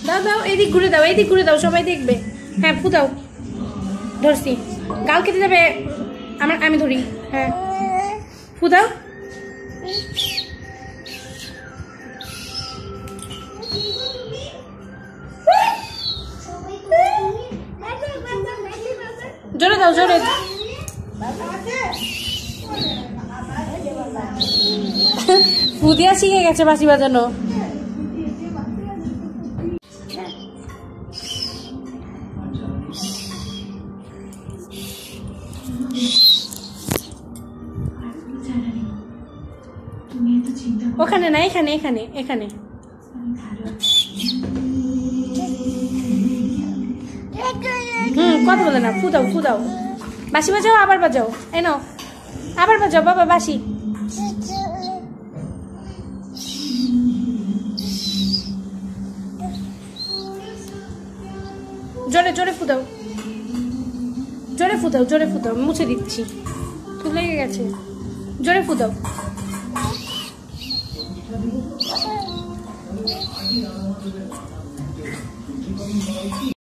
দাও দাও, এদিক ঘুরে দাও, এদিক ঘুরে দাও, সবাই দেখবে। হ্যাঁ ফু দাও, ধরছি। গাল কেটে যাবে, আমি ধরি। হ্যাঁ ফু দাও। জোরে দাও, জোরে। ফু দিয়া শিখে গেছে বাঁশি বাজানো। ওখানে না, এখানে এখানে এখানে। কথা বলে না, ফু দাও, ফু দাও। বাঁশি বাজাও, আবার বাজাও। এই নাও, আবার বাজাও বাবা বাঁশি। জোরে জোরে ফু দাও, জোরে ফু দাও, জোরে ফু দাও। মুছে দিচ্ছি, খুব লেগে গেছে। জোরে ফু দাও।